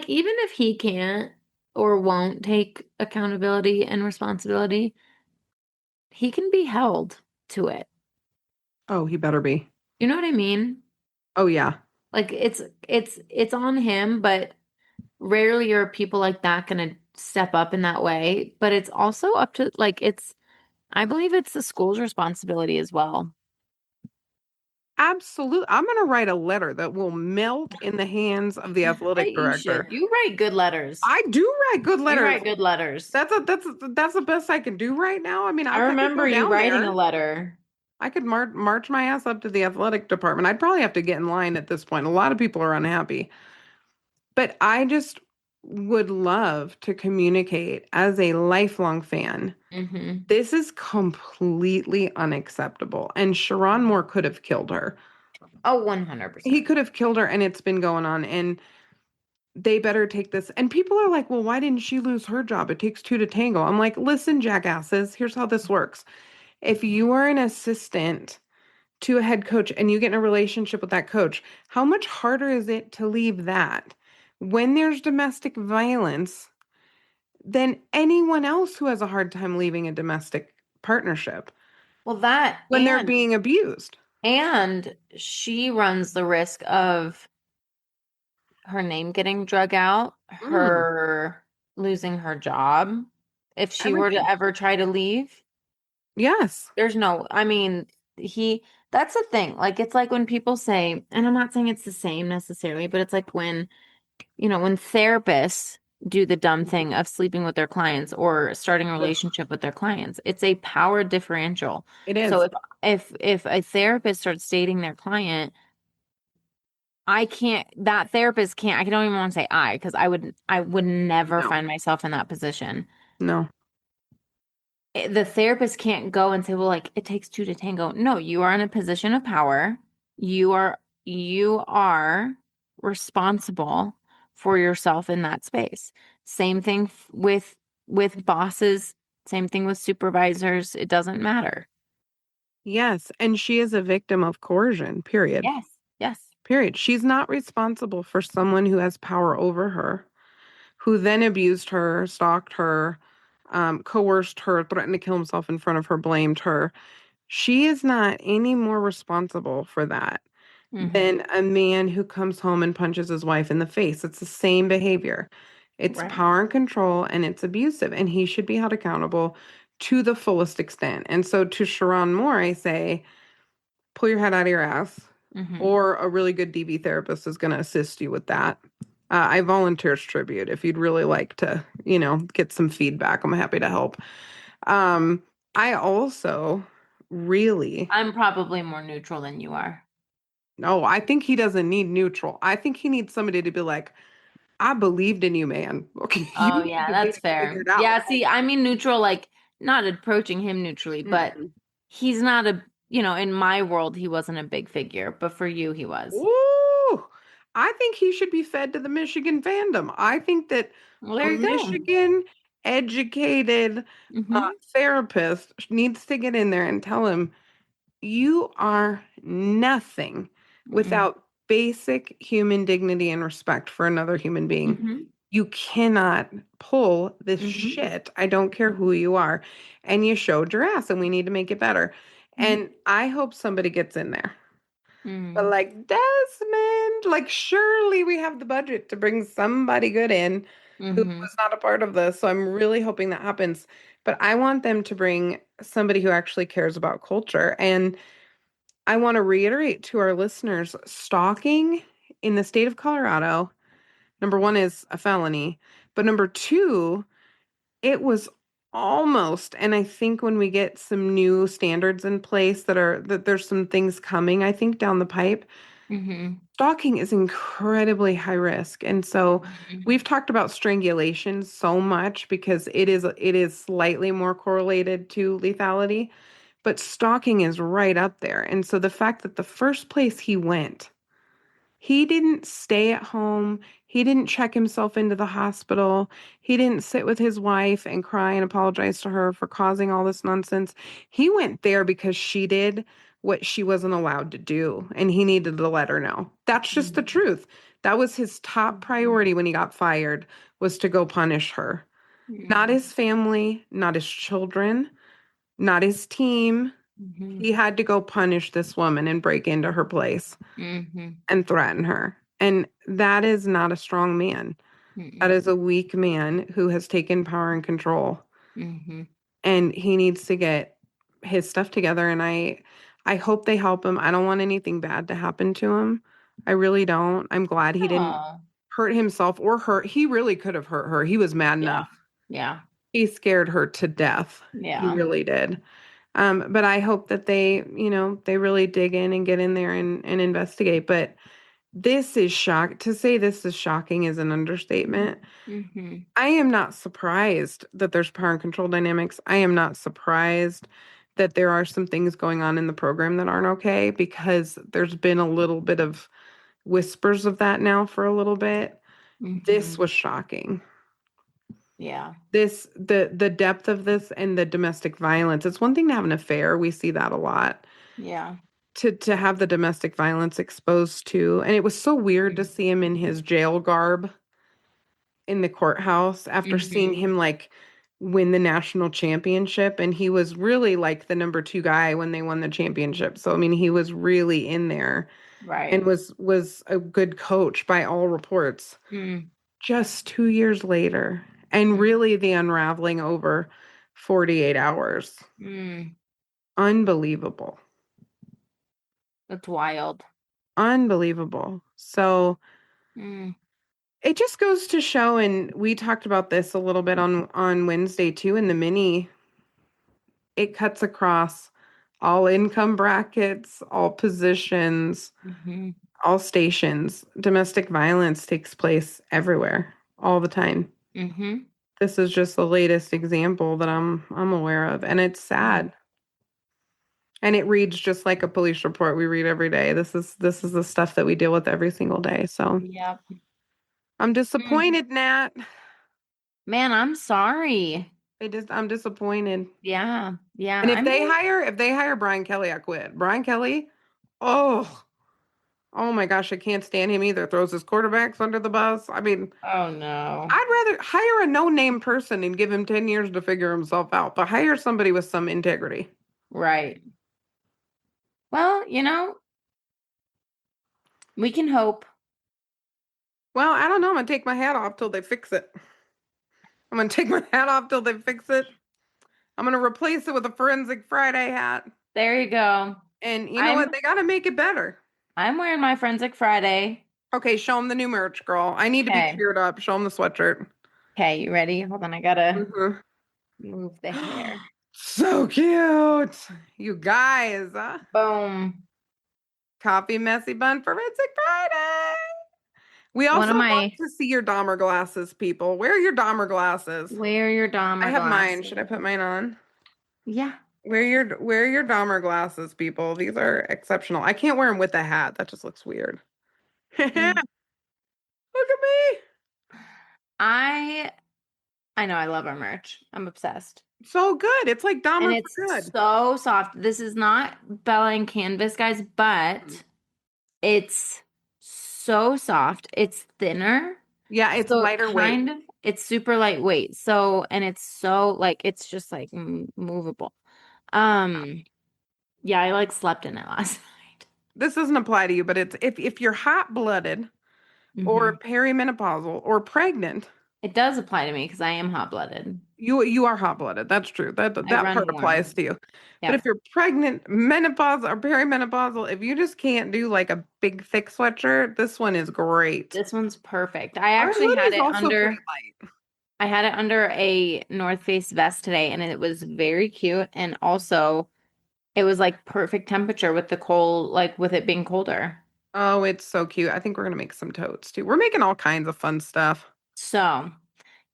even if he can't or won't take accountability and responsibility, he can be held to it. oh, he better be. You know what I mean? Oh, yeah. Like it's on him, but rarely are people like that gonna step up in that way, but it's also up to like I believe it's the school's responsibility as well. Absolutely. I'm going to write a letter that will melt in the hands of the athletic You director. should. You write good letters. I do write good You letters. write good letters. That's the best I can do right now. I mean, I I could remember go you down writing there. a letter. I could march my ass up to the athletic department. I'd probably have to get in line at this point. A lot of people are unhappy. But I just would love to communicate as a lifelong fan. Mm-hmm. This is completely unacceptable. And Sherrone Moore could have killed her. Oh, He 100%. could have killed her, and it's been going on. And they better take this. And people are like, well, why didn't she lose her job? It takes two to tango. I'm like, listen, jackasses, here's how this works. If you are an assistant to a head coach and you get in a relationship with that coach, how much harder is it to leave that when there's domestic violence than anyone else who has a hard time leaving a domestic partnership Well, that when they're being abused? and she runs the risk of her name getting drug out, Mm, her losing her job if she were to everything. ever try to leave. Yes. There's no, I mean, that's the thing. Like, it's like when people say, and I'm not saying it's the same necessarily, but it's like when therapists do the dumb thing of sleeping with their clients or starting a Ugh, relationship with their clients, it's a power differential. it So is. if a therapist starts dating their client, that therapist can't, I don't even want to say because I would never No, find myself in that position. no. The therapist can't go and say, well, like it takes two to tango. No, you are in a position of power. You are responsible for yourself in that space. Same thing with bosses, same thing with supervisors. It doesn't matter. Yes. And she is a victim of coercion, period. Yes. Yes. Period. She's not responsible for someone who has power over her, who then abused her, stalked her, coerced her, threatened to kill himself in front of her, blamed her. She is not any more responsible for that Mm-hmm. than a man who comes home and punches his wife in the face. It's the same behavior. It's Right. power and control, and it's abusive, and he should be held accountable to the fullest extent. And so to Sherrone Moore, I say, pull your head out of your ass, Mm-hmm. or a really good DV therapist is going to assist you with that. I volunteer as tribute. If you'd really like to, get some feedback, I'm happy to help. Um, I also really, I'm probably more neutral than you are. no, I think he doesn't need neutral. I think he needs somebody to be like, I believed in you, man. Okay, you Oh need yeah, to get that's it fair. figured out. Yeah, see, I mean neutral, like not approaching him neutrally, but Mm-mm. he's not in my world, he wasn't a big figure, but for you, he was. Ooh, I think he should be fed to the Michigan fandom. I think that Well, a there you go. Michigan educated Mm-hmm. therapist needs to get in there and tell him, you are nothing Mm-mm. without basic human dignity and respect for another human being. Mm-hmm. You cannot pull this Mm-hmm. shit. I don't care who you are. And you showed your ass, and we need to make it better. And I hope somebody gets in there. But Mm-hmm. like Desmond, like surely we have the budget to bring somebody good in who Mm-hmm. was not a part of this. So I'm really hoping that happens. But I want them to bring somebody who actually cares about culture. And I want to reiterate to our listeners, stalking in the state of Colorado, number one, is a felony. But number two, it was almost, and I think when we get some new standards in place that there's some things coming, I think down the pipe, Mm-hmm. stalking is incredibly high risk. And so Mm-hmm. we've talked about strangulation so much because it is slightly more correlated to lethality, but stalking is right up there. And so the fact that the first place he went, he didn't stay at home. He didn't check himself into the hospital. He didn't sit with his wife and cry and apologize to her for causing all this nonsense. He went there because she did what she wasn't allowed to do, and he needed to let her know. That's just the truth. That was his top priority when he got fired, was to go punish her. Not his family, not his children, not his team. Mm-hmm. He had to go punish this woman and break into her place Mm-hmm. and threaten her. And that is not a strong man. That Mm-mm. is a weak man who has taken power and control. Mm-hmm. And he needs to get his stuff together. And I hope they help him. I don't want anything bad to happen to him. I really don't. I'm glad he didn't Oh, hurt himself or hurt. He really could have hurt her. He was mad yeah. enough. Yeah. He scared her to death. He Yeah. really did. But I hope that they, they really dig in and get in there and investigate. But this is to say this is shocking is an understatement. Mm-hmm. I am not surprised that there's power and control dynamics. I am not surprised that there are some things going on in the program that aren't okay because there's been a little bit of whispers of that now for a little bit. This Mm-hmm. was shocking. Yeah. The depth of this and the domestic violence. It's one thing to have an affair. We see that a lot. Yeah. To have the domestic violence exposed to, and it was so weird to see him in his jail garb in the courthouse after seeing Mm-hmm. him like win the national championship, and he was really like the number 2 guy when they won the championship. So I mean, he was really in there and Right. was a good coach by all reports. Mm. Just 2 years later, and really the unraveling over 48 hours. Mm. Unbelievable. That's wild. Unbelievable. So Mm. it just goes to show, and we talked about this a little bit on Wednesday too in the mini. It cuts across all income brackets, all positions, Mm-hmm. all stations. Domestic violence takes place everywhere, all the time. Mm-hmm. This is just the latest example that I'm aware of, and it's sad. And it reads just like a police report we read every day. This is the stuff that we deal with every single day. So Yep. I'm Mm. disappointed, Nat. Man, I'm sorry. I'm disappointed. Yeah. Yeah. And I'm really, if they hire Brian Kelly, I quit. Brian Kelly, oh, oh my gosh, I can't stand him either. Throws his quarterbacks under the bus. I mean, oh no. I'd rather hire a no-name person and give him 10 years to figure himself out, but hire somebody with some integrity. Right. Well, we can hope. Well, I don't know. I'm gonna take my hat off till they fix it. I'm gonna take my hat off till they fix it. I'm gonna replace it with a Forensic Friday hat. There you go. And you know I'm what? They gotta make it better. I'm wearing my Forensic Friday. Okay, show them the new merch, girl. I need to be Okay. cheered up. Show them the sweatshirt. Okay, you ready? Hold on, I gotta Mhm. move the hair. So cute. You guys. Boom. Coffee messy bun Forensic Friday. We One also of want my to see your Dahmer glasses, people. Wear your Dahmer glasses. wear your I Dahmer have mine. Should I glasses. put mine on? Yeah. Wear your Dahmer glasses, people. These are exceptional. I can't wear them with a hat. That just looks weird. Look at Mm. me. I I know I love our merch. I'm obsessed. So good. It's like And Dahmer it's for good. so soft. This is not Bella and Canvas, guys, but it's so soft. It's thinner. Yeah, it's So it lighter weight. kind of it's super lightweight. So and it's so like it's just like movable. Um yeah, I like slept in it last This doesn't apply to you, but it's if you're hot-blooded night. or perimenopausal or pregnant, It does apply to me because I am hot-blooded. you are hot-blooded. That's true. I That part run applies warm. to you. But if Yep. you're pregnant, menopause, or perimenopausal, if you just can't do like a big thick sweatshirt, this one is great. This one's perfect. I Our actually had hoodie's it also under pretty light. I had it under a North Face vest today and it was very cute and also it was like perfect temperature with the cold like with it being colder. Oh, it's so cute. I think we're gonna make some totes too. We're making all kinds of fun stuff. So,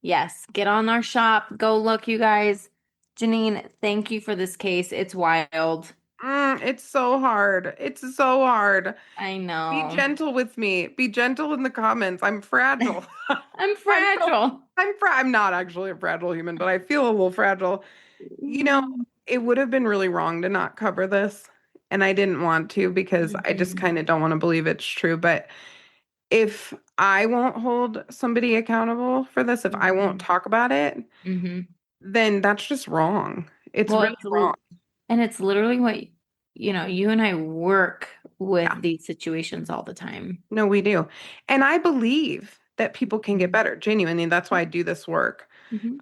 yes, get on our shop. Go look, you guys. Jeannine, thank you for this case. It's wild. It's so hard. It's so hard. I Be know. gentle with me. Be gentle in the comments. I'm fragile. I'm I'm so fragile. I'm not actually a fragile human, but I feel a little fragile. You know, it would have been really wrong to not cover this, and I didn't want to because I just Mhm. kind of don't want to believe it's true. But if I won't hold somebody accountable for this, if I won't Mhm. talk about it, Mhm. then that's just wrong. It's Well, really wrong. and it's literally what, you and I work with Yeah. these situations all the time. No, we do. And I believe that people can get better. Genuinely, that's why I do this work. Mhm.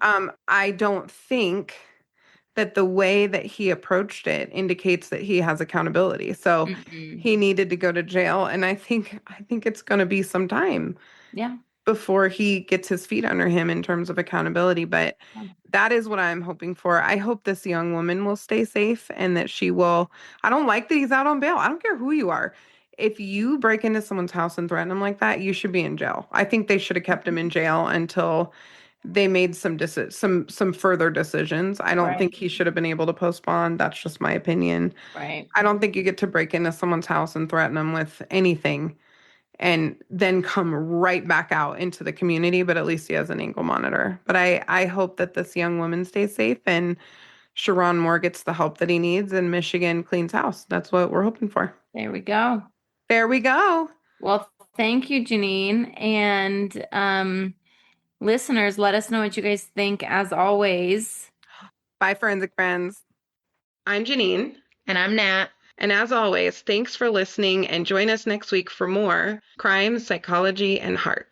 I don't think that the way that he approached it indicates that he has accountability. So Mm-mm. he needed to go to jail, and I think it's going to be some time Yeah. before he gets his feet under him in terms of accountability. But Yeah. that is what I'm hoping for. I hope this young woman will stay safe and that she will. I don't like that he's out on bail. I don't care who you are. If you break into someone's house and threaten them like that, you should be in jail. I think they should have kept him in jail until they made some further decisions. I don't Right. think he should have been able to postpone. That's just my opinion. Right. I don't think you get to break into someone's house and threaten them with anything and then come right back out into the community, but at least he has an ankle monitor. But I hope that this young woman stays safe and Sherrone Moore gets the help that he needs and Michigan cleans house. That's what we're hoping for. There we go. There we go. Well, thank you, Jeannine. And listeners, let us know what you guys think as always. Bye, forensic friends. I'm Jeannine. And I'm Nat. And as always, thanks for listening and join us next week for more crime, psychology, and heart.